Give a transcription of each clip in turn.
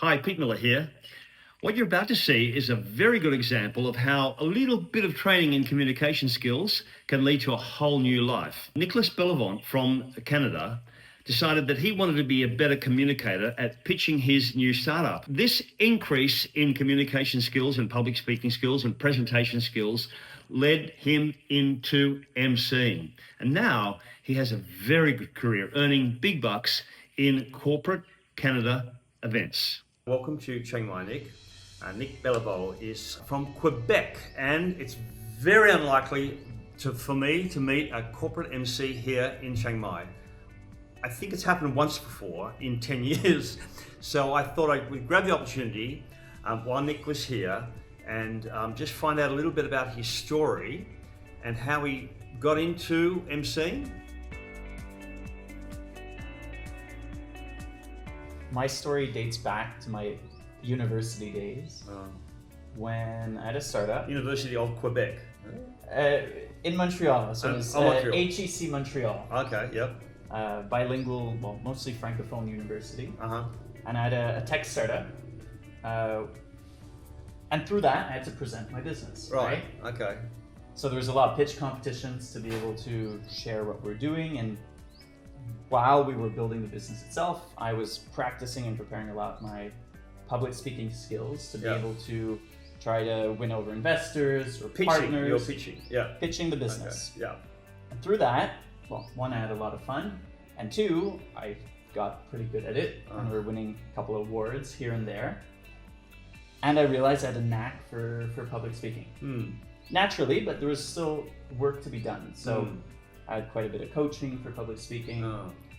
Hi, Pete Miller here. What you're about to see is a very good example of how a little bit of training in communication skills can lead to a whole new life. Nicholas Belliveau from Canada decided that he wanted to be a better communicator at pitching his new startup. This increase in communication skills and public speaking skills and presentation skills led him into emceeing. And now he has a very good career, earning big bucks in corporate Canada events. Welcome to Chiang Mai, Nick. Nick Belliveau is from Quebec, and it's very unlikely for me to meet a corporate MC here in Chiang Mai. I think it's happened once before in 10 years, so I thought I would grab the opportunity while Nick was here and just find out a little bit about his story and how he got into MCing. My story dates back to my university days when I had a startup. University of Quebec. In Montreal, so it was Montreal. HEC Montreal. Okay, yep. Bilingual, well, mostly francophone university. Uh-huh. And I had a tech startup. And through that, I had to present my business. Right, okay. So there was a lot of pitch competitions to be able to share what we're doing. And while we were building the business itself, I was practicing and preparing a lot of my public speaking skills to be able to try to win over investors or partners. You're pitching, yeah. Pitching the business. Okay. Yeah. And through that, well, one, I had a lot of fun, and two, I got pretty good at it, and we were winning a couple of awards here and there. And I realized I had a knack for public speaking. Naturally, but there was still work to be done. So I had quite a bit of coaching for public speaking,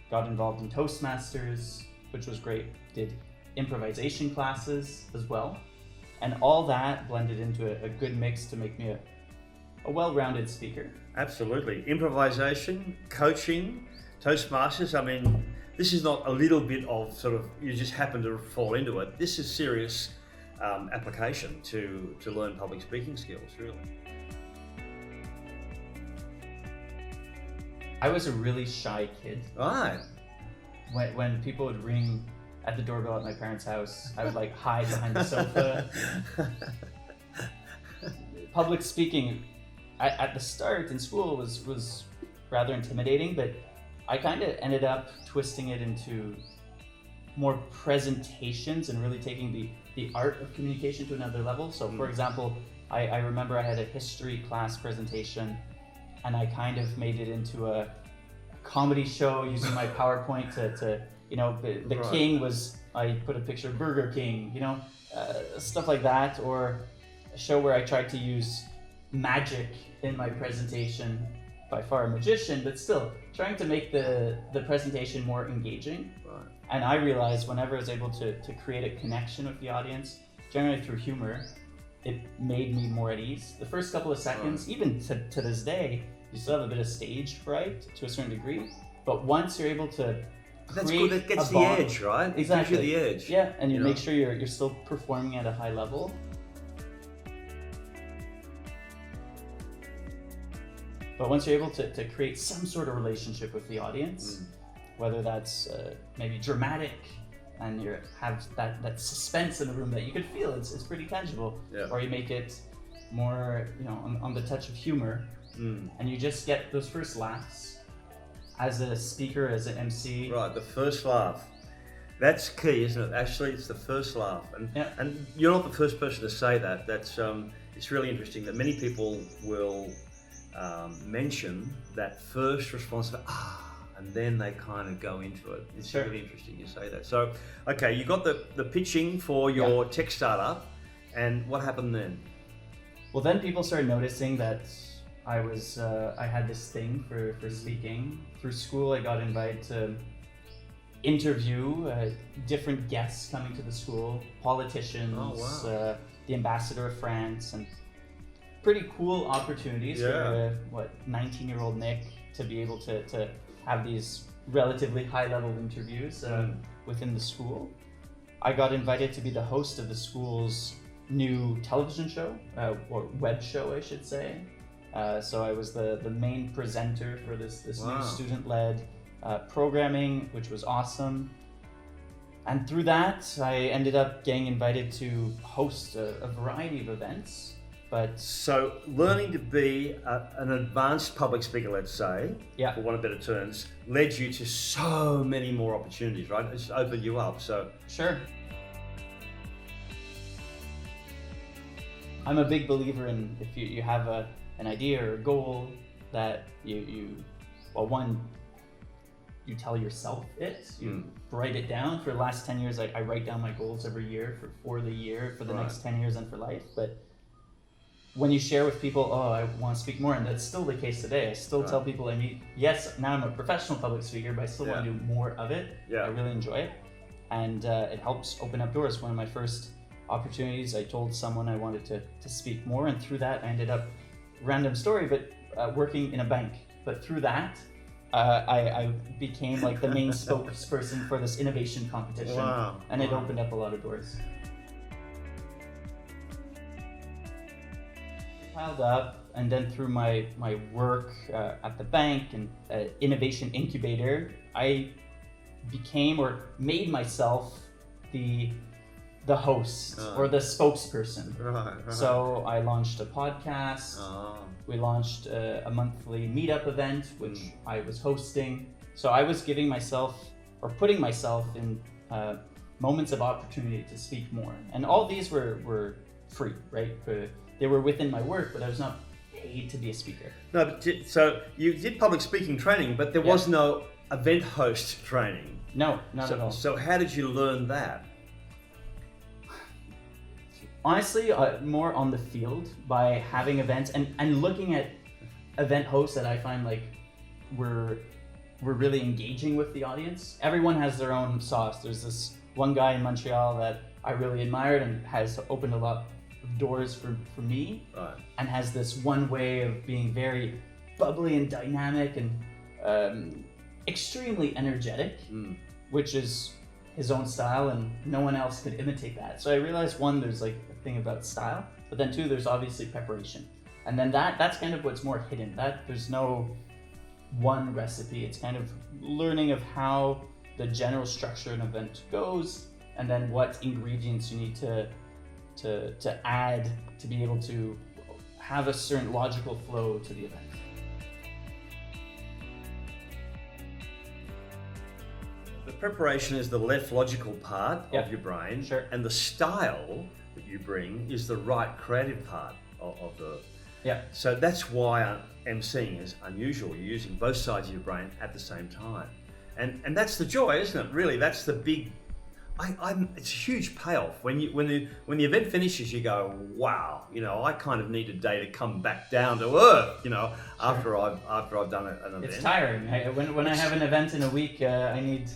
got involved in Toastmasters, which was great, did improvisation classes as well. And all that blended into a good mix to make me a well-rounded speaker. Absolutely. Improvisation, coaching, Toastmasters. I mean, this is not a little bit of sort of, you just happen to fall into it. This is serious application to learn public speaking skills, really. I was a really shy kid. Right. When people would ring at the doorbell at my parents' house, I would like hide behind the sofa. Public speaking at the start in school was rather intimidating, but I kind of ended up twisting it into more presentations and really taking the art of communication to another level. So for example, I remember I had a history class presentation and I kind of made it into a comedy show using my PowerPoint to you know, the Right. king was, I put a picture of Burger King, you know, stuff like that, or a show where I tried to use magic in my presentation, by far a magician, but still trying to make the presentation more engaging. Right. And I realized whenever I was able to create a connection with the audience, generally through humor, it made me more at ease. The first couple of seconds, even to this day, you still have a bit of stage fright to a certain degree, but once you're able to That's good. That gets the bond. edge, right? Exactly. It gives you the edge. Yeah, and you know? make sure you're still performing at a high level. But once you're able to create some sort of relationship with the audience, whether that's maybe dramatic and you have that suspense in the room that you could feel, it's pretty tangible, or you make it more, you know, on the touch of humor, and you just get those first laughs as a speaker, as an MC. Right, the first laugh. That's key, isn't it? Actually, it's the first laugh. And you're not the first person to say that. That's it's really interesting that many people will mention that first response of and then they kind of go into it. It's really interesting you say that. So, okay, you got the pitching for your tech startup, and what happened then? Well, then people started noticing that I had this thing for speaking. Through school, I got invited to interview different guests coming to the school, politicians, the ambassador of France, and pretty cool opportunities for 19-year-old Nick to be able to have these relatively high-level interviews within the school. I got invited to be the host of the school's new television show, or web show, I should say. So I was the main presenter for this new student-led programming, which was awesome. And through that, I ended up getting invited to host a variety of events. But So learning to be an advanced public speaker, let's say, Yeah. for want of better terms, led you to so many more opportunities, right? It's opened you up. So sure. I'm a big believer in if you have an idea or a goal that you tell yourself it, you write it down. For the last 10 years, I write down my goals every year for the year, for the next 10 years and for life. But when you share with people, I want to speak more, and that's still the case today. I still tell people I meet, yes, now I'm a professional public speaker, but I still want to do more of it. I really enjoy it. And it helps open up doors. One of my first opportunities, I told someone I wanted to speak more, and through that I ended up, random story, but working in a bank. But through that, I became like the main spokesperson for this innovation competition, and it opened up a lot of doors. Piled up, and then through my work at the bank and innovation incubator, I became or made myself the host or the spokesperson. Right. So I launched a podcast. We launched a monthly meetup event, which I was hosting. So I was giving myself or putting myself in moments of opportunity to speak more. And all these were free, right? They were within my work, but I was not paid to be a speaker. No, but so you did public speaking training, but there was no event host training. No, not at all. So how did you learn that? Honestly, more on the field by having events and looking at event hosts that I find like we're really engaging with the audience. Everyone has their own sauce. There's this one guy in Montreal that I really admired and has opened a lot of doors for me, and has this one way of being very bubbly and dynamic and extremely energetic, which is his own style, and no one else could imitate that. So I realized, one, there's like a thing about style, but then two, there's obviously preparation. And then that's kind of what's more hidden. That there's no one recipe. It's kind of learning of how the general structure of an event goes, and then what ingredients you need to add to be able to have a certain logical flow to the event. The preparation is the left logical part of your brain, and the style that you bring is the right creative part of the. So that's why emceeing is unusual. You're using both sides of your brain at the same time, and that's the joy, isn't it? Really, that's the big. It's a huge payoff when the event finishes. You go, wow, I kind of need a day to come back down to earth, after I've done an event. It's tiring. When I have an event in a week, I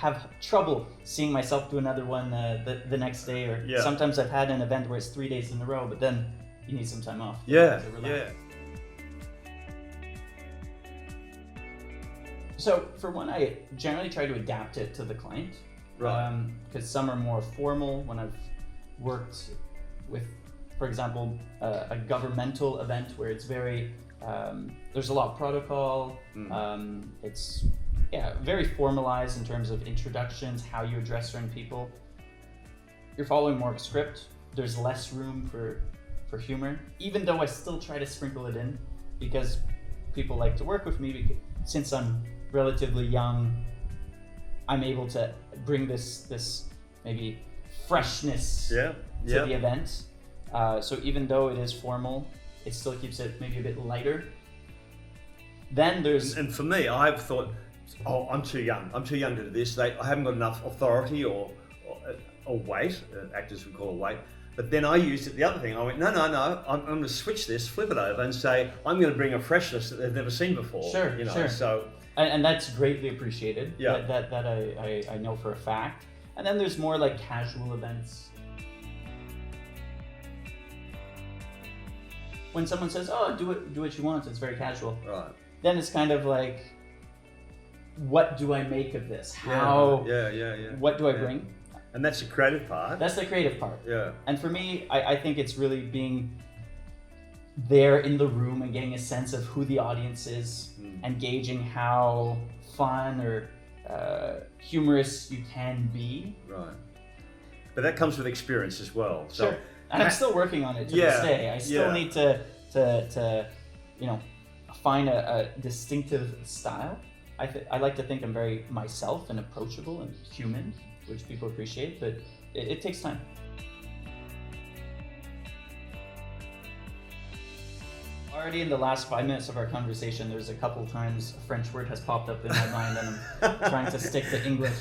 have trouble seeing myself do another one the next day, or sometimes I've had an event where it's 3 days in a row, but then you need some time off. To relax. So for one, I generally try to adapt it to the client. Because some are more formal. When I've worked with, for example, a governmental event where it's very, there's a lot of protocol. It's very formalized in terms of introductions, how you address certain people. You're following more of a script. There's less room for humor, even though I still try to sprinkle it in, because people like to work with me. Because since I'm relatively young, I'm able to bring this maybe freshness to the event. So even though it is formal, it still keeps it maybe a bit lighter. Then there's... And for me, I've thought, I'm too young. I'm too young to do this. I haven't got enough authority or weight. Actors would call it weight. But then I used it the other thing. I went, no. I'm going to switch this, flip it over, and say I'm going to bring a freshness that they've never seen before. Sure. So. And that's greatly appreciated. That I know for a fact. And then there's more like casual events. When someone says, do what you want, it's very casual. Right. Then it's kind of like, what do I make of this? How? What do I bring? And that's the creative part. That's the creative part. Yeah. And for me, I think it's really being there in the room and getting a sense of who the audience is and gauging how fun or humorous you can be. Right. But that comes with experience as well. So, sure. And I'm still working on it to this day. I still need to find a distinctive style. I like to think I'm very myself and approachable and human, which people appreciate, but it takes time. Already in the last 5 minutes of our conversation, there's a couple times a French word has popped up in my mind and I'm trying to stick to English.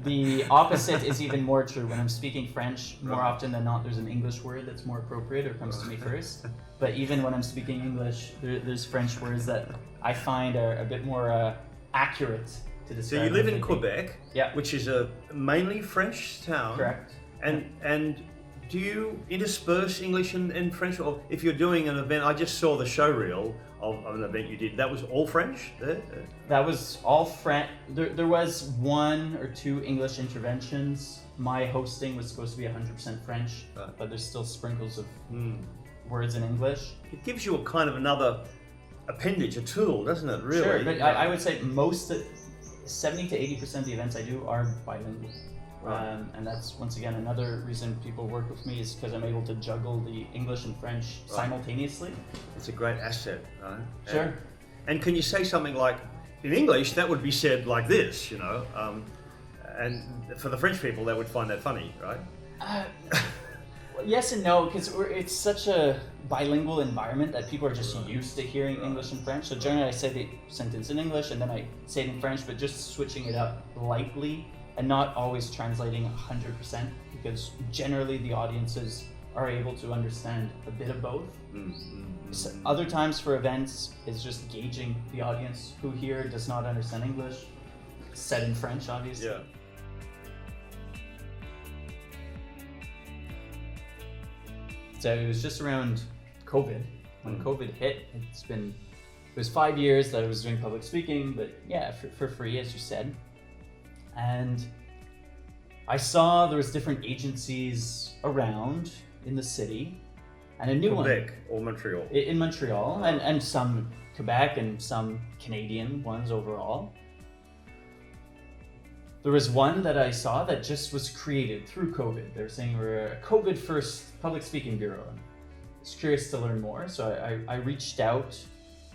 The opposite is even more true. When I'm speaking French, more often than not, there's an English word that's more appropriate or comes to me first. But even when I'm speaking English, there's French words that I find are a bit more accurate to describe. So you live in Quebec, yeah, which is a mainly French town. Correct. And do you intersperse English and French? Or if you're doing an event, I just saw the show reel of an event you did. That was all French there? That was all French. There was 1 or 2 English interventions. My hosting was supposed to be 100% French, but there's still sprinkles of words in English. It gives you a kind of another appendage, a tool, doesn't it, really? Sure, but I would say 70 to 80% of the events I do are bilingual. Right. And that's, once again, another reason people work with me is because I'm able to juggle the English and French simultaneously. It's a great asset, right? Sure. And can you say something like, in English, that would be said like this, and for the French people, they would find that funny, right? Yes and no, because it's such a bilingual environment that people are just used to hearing English and French. So generally I say the sentence in English and then I say it in French, but just switching it up lightly and not always translating 100%, because generally the audiences are able to understand a bit of both. So other times for events is just gauging the audience who here does not understand English, said in French obviously. Yeah. So it was just around COVID. When COVID hit, it was 5 years that I was doing public speaking, but yeah, for free, as you said. And I saw there was different agencies around in the city, and a new Quebec or Montreal? In Montreal, and some Quebec and some Canadian ones overall. There was one that I saw that just was created through COVID. They're saying we're a COVID first public speaking bureau. I was curious to learn more, so I reached out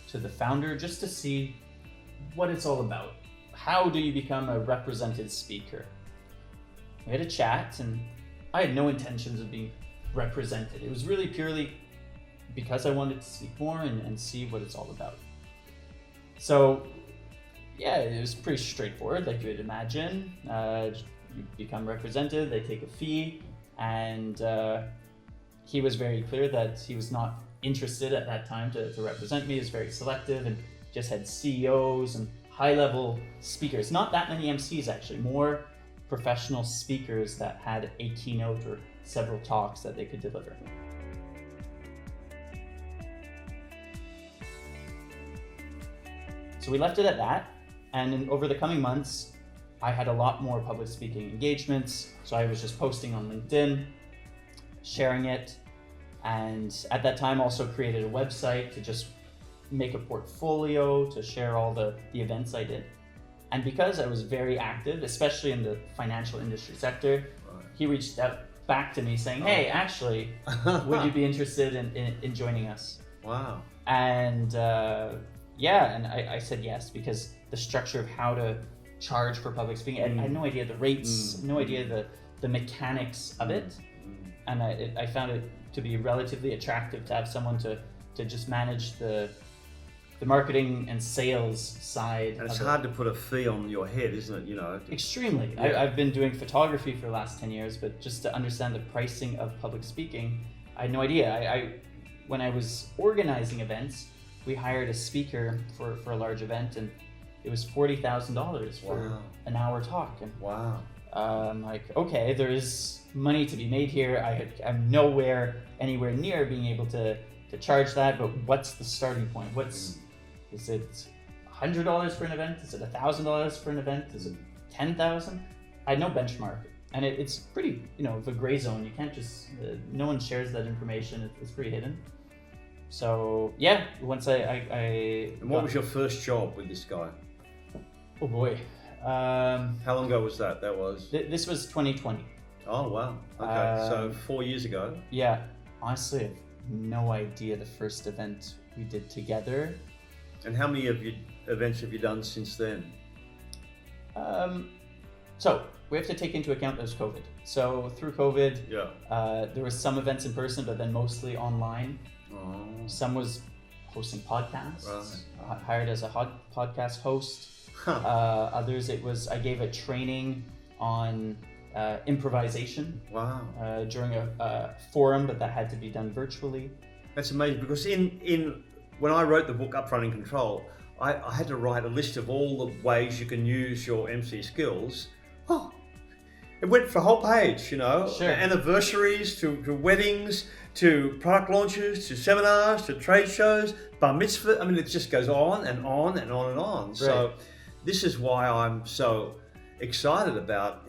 to the founder just to see what it's all about. How do you become a represented speaker? We had a chat, and I had no intentions of being represented. It was really purely because I wanted to speak more and see what it's all about. So yeah, it was pretty straightforward, like you would imagine. You become represented, they take a fee, and he was very clear that he was not interested at that time to represent me. He was very selective and just had CEOs and high-level speakers. Not that many MCs actually, more professional speakers that had a keynote or several talks that they could deliver. So we left it at that, and over the coming months, I had a lot more public speaking engagements. So I was just posting on LinkedIn, sharing it, and at that time also created a website to just make a portfolio to share all the events I did. And because I was very active, especially in the financial industry sector, he reached out back to me saying, hey, actually, would you be interested in joining us? Wow. And and I said yes, because the structure of how to charge for public speaking, I had no idea the rates, no idea the mechanics of it. And I found it to be relatively attractive to have someone to just manage the marketing and sales side. And it's hard to put a fee on your head, isn't it? Extremely. Yeah. I've been doing photography for the last 10 years, but just to understand the pricing of public speaking, I had no idea. When I was organizing events, we hired a speaker for a large event, and it was $40,000 for an hour talk. And I'm like, okay, there is money to be made here. I'm anywhere near being able to charge that, but what's the starting point? Is it $100 for an event? Is it $1,000 for an event? Is it $10,000? I had no benchmark, and it's pretty, of a gray zone. You can't just, no one shares that information. It's pretty hidden. So once And what was your first job with this guy? Oh boy. How long ago was that? That was... This was 2020. Oh, wow. Okay, so 4 years ago. Yeah. Honestly, I have no idea the first event we did together. And how many events have you done since then? So we have to take into account there's COVID. So through COVID, Yeah. there was some events in person, but then mostly online. Oh. Some was hosting podcasts, Right. Hired as a podcast host. Huh. Others, I gave a training on improvisation Wow. during a forum, but that had to be done virtually. That's amazing, because when I wrote the book Upfront in Control, I had to write a list of all the ways you can use your MC skills. Oh, it went for a whole page, you know, Sure. Anniversaries to weddings, to product launches, to seminars, to trade shows, bar mitzvah. I mean, it just goes on and on and on and on. Right. So this is why I'm so excited about,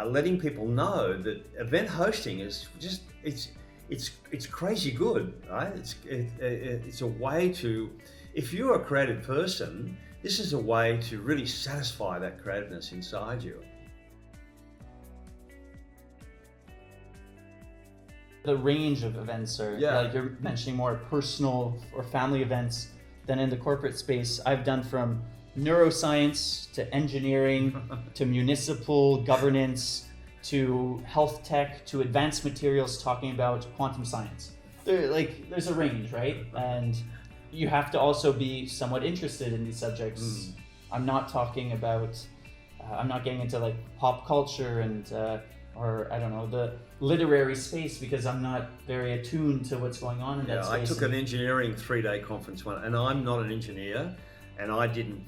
letting people know that event hosting is just, it's crazy good, right? It's a way to, if you're a creative person, this is a way to really satisfy that creativeness inside you. The range of events are, like you're mentioning, more personal or family events than in the corporate space. I've done from neuroscience to engineering to municipal governance to health tech to advanced materials talking about quantum science. There's a range, right? And you have to also be somewhat interested in these subjects. I'm not talking about, I'm not getting into like pop culture and or I don't know, the literary space, because I'm not very attuned to what's going on in that space. I took an engineering 3-day conference one, and I'm not an engineer, and I didn't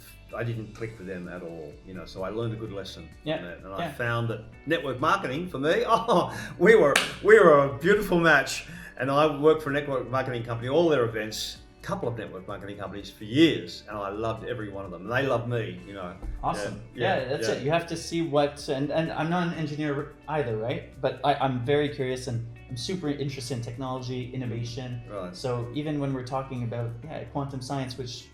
click with them at all, so I learned a good lesson from that. And I found that network marketing for me, we were a beautiful match. And I worked for a network marketing company, all their events, a couple of network marketing companies for years, and I loved every one of them. And they loved me, Awesome. Yeah, that's it. You have to see what, and I'm not an engineer either, right? But I'm very curious, and I'm super interested in technology, innovation. Right. So even when we're talking about quantum science, which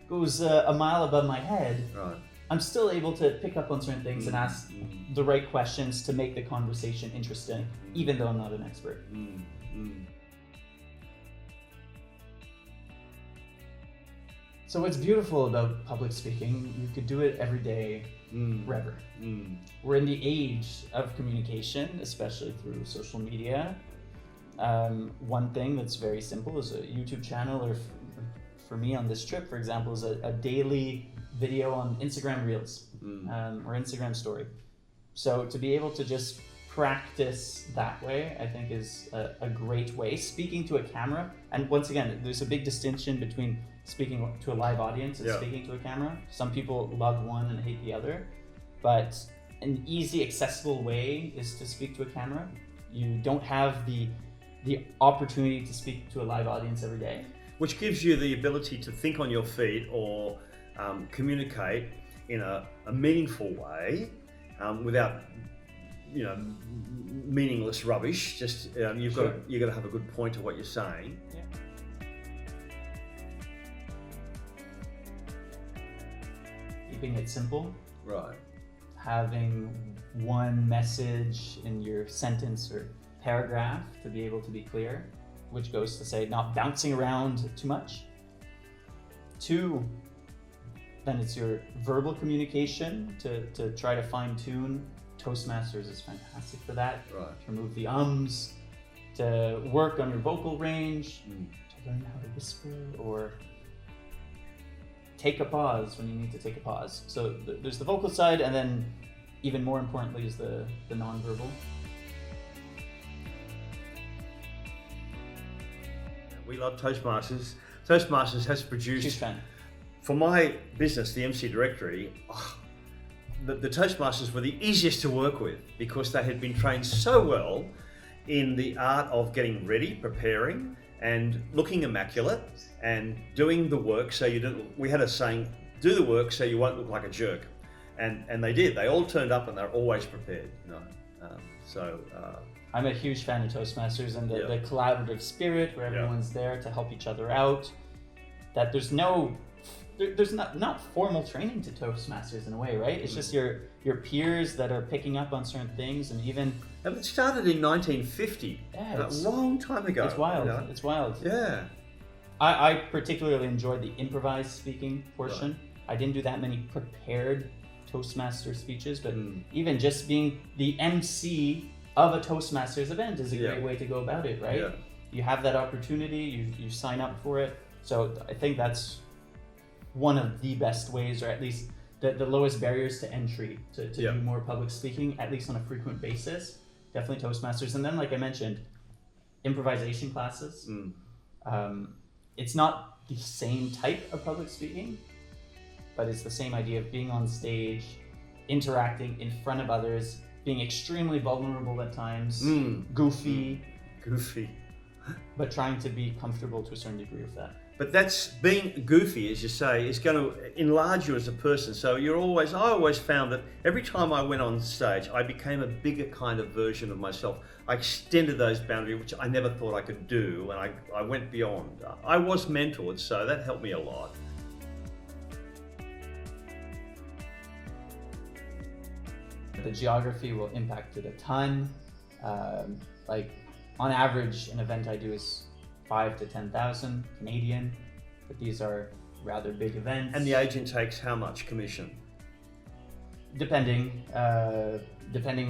goes a mile above my head, Right. I'm still able to pick up on certain things and ask the right questions to make the conversation interesting, even though I'm not an expert. So what's beautiful about public speaking, you could do it every day, forever. We're in the age of communication, especially through social media. One thing that's very simple is a YouTube channel, or for me on this trip, for example, is a daily video on Instagram Reels or Instagram Story. So to be able to just practice that way, I think is a great way. Speaking to a camera, and once again, there's a big distinction between speaking to a live audience and speaking to a camera. Some people love one and hate the other, but an easy, accessible way is to speak to a camera. You don't have the opportunity to speak to a live audience every day. Which gives you the ability to think on your feet or communicate in a meaningful way without, meaningless rubbish. Just you've got to have a good point to what you're saying. Yeah. Keeping it simple. Right. Having one message in your sentence or paragraph to be able to be clear, which goes to say not bouncing around too much. 2, then it's your verbal communication to try to fine tune. Toastmasters is fantastic for that. Right. To remove the ums, to work on your vocal range, to learn how to whisper or take a pause when you need to take a pause. So there's the vocal side, and then even more importantly is the non-verbal. We love Toastmasters. Toastmasters has produced, Huge fan. for my business, the MC Directory, the Toastmasters were the easiest to work with because they had been trained so well in the art of getting ready, preparing, and looking immaculate and doing the work so you don't. We had a saying, do the work so you won't look like a jerk. And they did. They all turned up and they're always prepared. I'm a huge fan of Toastmasters and the collaborative spirit where everyone's there to help each other out. That there's no there's not formal training to Toastmasters in a way, right? It's just your peers that are picking up on certain things, and even. And it started in 1950. Yeah, A long time ago. It's wild. You know? It's wild. Yeah. I particularly enjoyed the improvised speaking portion. Right. I didn't do that many prepared Toastmaster speeches, but even just being the MC of a Toastmasters event is a great way to go about it, right? Yeah. You have that opportunity, you sign up for it. So I think that's one of the best ways, or at least the lowest barriers to entry to do more public speaking, at least on a frequent basis. Definitely Toastmasters. And then, like I mentioned, improvisation classes. It's not the same type of public speaking, but it's the same idea of being on stage, interacting in front of others, being extremely vulnerable at times, goofy, but trying to be comfortable to a certain degree with that. But that's being goofy, as you say, is going to enlarge you as a person. So I always found that every time I went on stage, I became a bigger kind of version of myself. I extended those boundaries, which I never thought I could do, and I went beyond. I was mentored, so that helped me a lot. The geography will impact it a ton. Like on average, an event I do is 5,000 to 10,000 Canadian, but these are rather big events. And the agent takes how much commission? Depending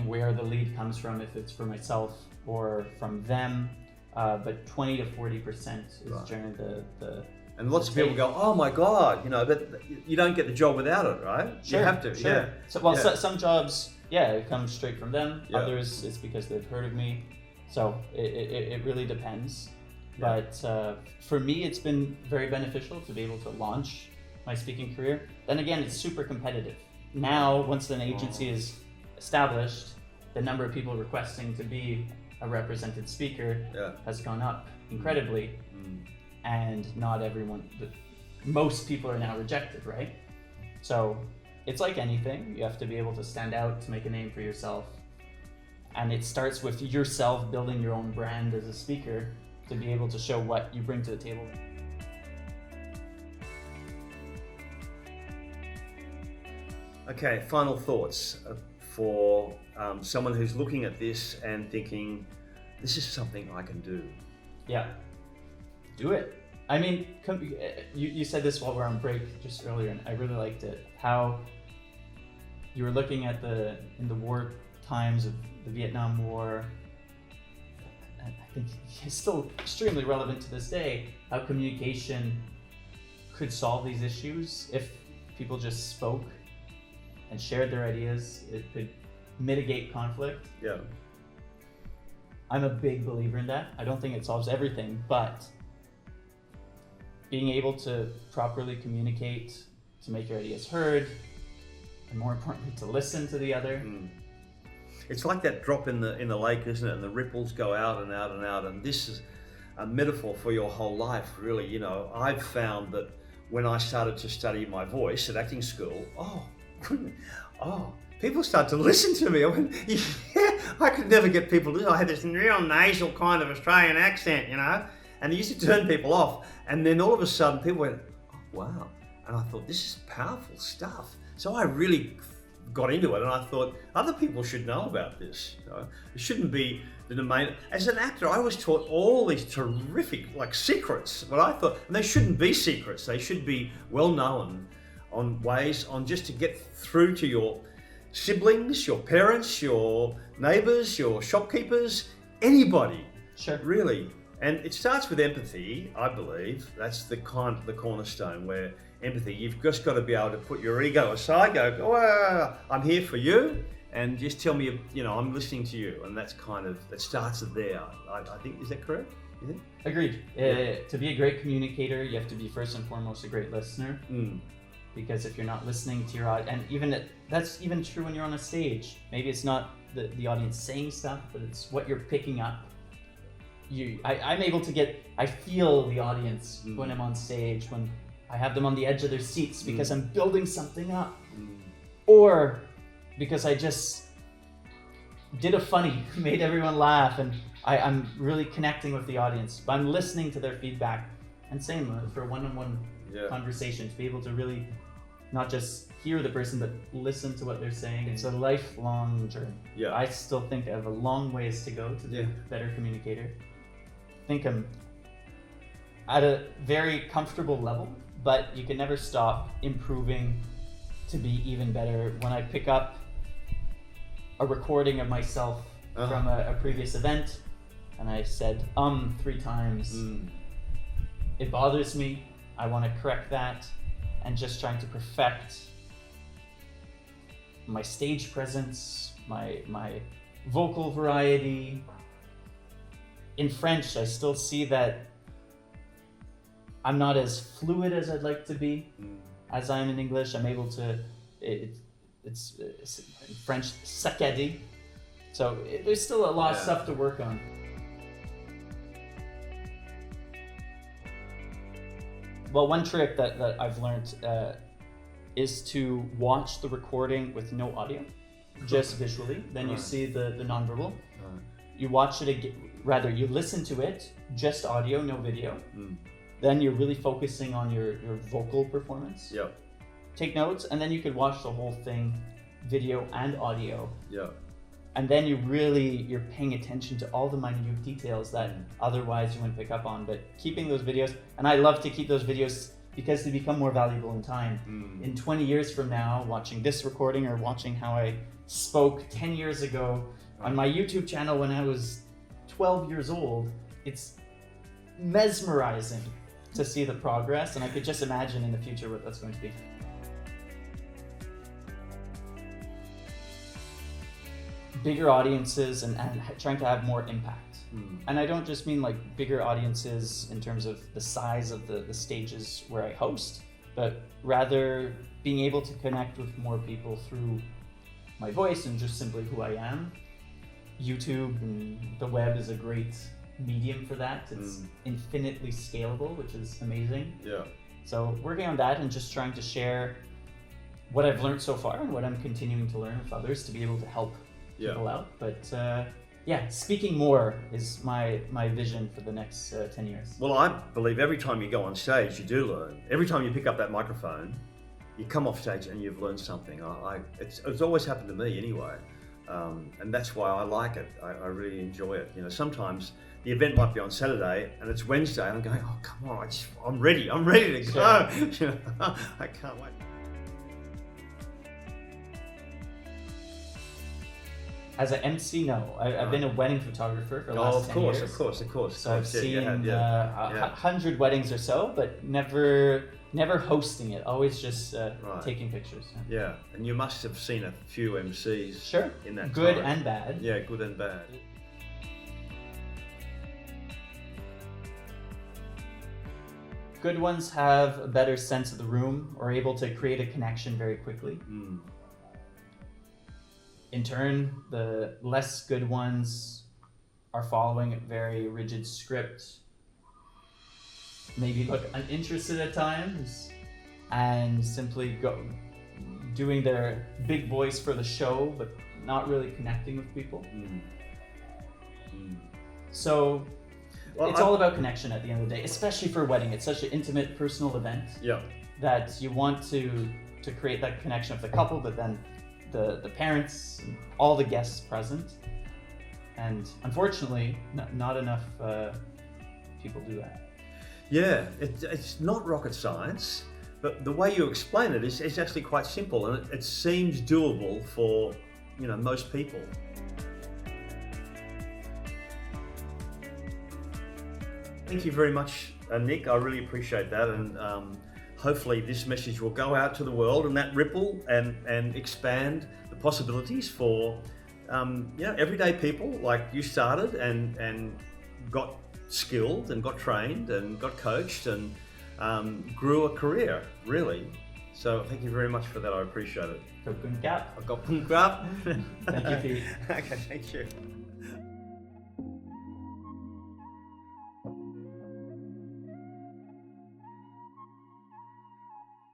where the lead comes from, if it's for myself or from them, but 20 to 40% is generally the. And lots of people go, oh my God, but you don't get the job without it, right? Sure, you have to, sure. So, some jobs, it comes straight from them. Others, it's because they've heard of me. So it really depends. But for me, it's been very beneficial to be able to launch my speaking career. Then again, it's super competitive. Now, once an agency is established, the number of people requesting to be a represented speaker has gone up incredibly. And not everyone, most people are now rejected, right? So it's like anything. You have to be able to stand out to make a name for yourself. And it starts with yourself building your own brand as a speaker to be able to show what you bring to the table. Okay, final thoughts for someone who's looking at this and thinking, this is something I can do. Yeah, do it. I mean, you said this while we were on break just earlier, and I really liked it. How you were looking at in the war times of the Vietnam War, and I think it's still extremely relevant to this day, how communication could solve these issues if people just spoke and shared their ideas. It could mitigate conflict. Yeah. I'm a big believer in that. I don't think it solves everything, but being able to properly communicate, to make your ideas heard, and more importantly, to listen to the other. It's like that drop in the lake, isn't it? And the ripples go out and out and out. And this is a metaphor for your whole life, really. I've found that when I started to study my voice at acting school, people start to listen to me. I went, I could never get people to. I had this real nasal kind of Australian accent, and it used to turn people off. And then all of a sudden, people went, oh, wow. And I thought, this is powerful stuff. So I really got into it, and I thought other people should know about this. It shouldn't be the domain. As an actor, I was taught all these terrific secrets, but I thought, and they shouldn't be secrets. They should be well known on ways on just to get through to your siblings, your parents, your neighbours, your shopkeepers, anybody. Sure. Really. And it starts with empathy, I believe. That's the cornerstone, where empathy, you've just got to be able to put your ego aside, go, I'm here for you, and just tell me, I'm listening to you. And that starts there. I think, is that correct? You think? Agreed. To be a great communicator, you have to be first and foremost a great listener. Because if you're not listening to your audience, and that's even true when you're on a stage. Maybe it's not the audience saying stuff, but it's what you're picking up. I'm able to I feel the audience when I'm on stage, when I have them on the edge of their seats because I'm building something up. Or because I just did a funny, made everyone laugh, and I'm really connecting with the audience. I'm listening to their feedback, And same for one-on-one conversation, to be able to really not just hear the person, but listen to what they're saying. It's a lifelong journey. Yeah. I still think I have a long ways to go to be a better communicator. I think I'm at a very comfortable level, but you can never stop improving to be even better. When I pick up a recording of myself from a previous event and I said 3 times, it bothers me. I want to correct that, and just trying to perfect my stage presence, my vocal variety. In French, I still see that I'm not as fluid as I'd like to be as I am in English. I'm able to, it's in French, saccader. So there's still a lot of stuff to work on. Well, one trick that I've learned is to watch the recording with no audio, just visually. Then you see the nonverbal. You watch it again, rather you listen to it, just audio, no video. Then you're really focusing on your vocal performance. Yeah. Take notes, and then you could watch the whole thing, video and audio. Yeah. And then you're paying attention to all the minute details that otherwise you wouldn't pick up on. But keeping those videos, and I love to keep those videos because they become more valuable in time. In 20 years from now, watching this recording or watching how I spoke 10 years ago on my YouTube channel when I was 12 years old, it's mesmerizing to see the progress, and I could just imagine in the future what that's going to be. Bigger audiences and trying to have more impact. And I don't just mean like bigger audiences in terms of the size of the stages where I host, but rather being able to connect with more people through my voice and just simply who I am. YouTube and the web is a great medium for that. It's infinitely scalable, which is amazing. Yeah. So working on that and just trying to share what I've learned so far and what I'm continuing to learn with others to be able to help people out. But speaking more is my vision for the next 10 years. Well, I believe every time you go on stage, you do learn. Every time you pick up that microphone, you come off stage and you've learned something. It's always happened to me anyway. And that's why I like it. I really enjoy it. You know, sometimes the event might be on Saturday and it's Wednesday and I'm going, oh, come on, I'm ready to go. Sure. I can't wait. As an MC, no. I've been a wedding photographer for the last 10 years. Of course. So I've seen 100 weddings or so, but never hosting it. Always just taking pictures. Yeah, and you must have seen a few MCs. Sure. In that good time. And bad. Yeah, good and bad. Good ones have a better sense of the room or able to create a connection very quickly. In turn, the less good ones are following a very rigid script, maybe look uninterested at times, and simply doing their big voice for the show, but not really connecting with people. So it's all about connection at the end of the day, especially for a wedding. It's such an intimate, personal event that you want to create that connection with the couple, but then the parents and all the guests present. And unfortunately, not enough people do that. Yeah, it's not rocket science, but the way you explain it is actually quite simple, and it seems doable for most people. Thank you very much, Nick. I really appreciate that, and hopefully this message will go out to the world and that ripple and expand the possibilities for everyday people like you started and got skilled and got trained and got coached and grew a career, really. So thank you very much for that. I appreciate it. Good gap. I got Thank you, Pete. Okay, thank you.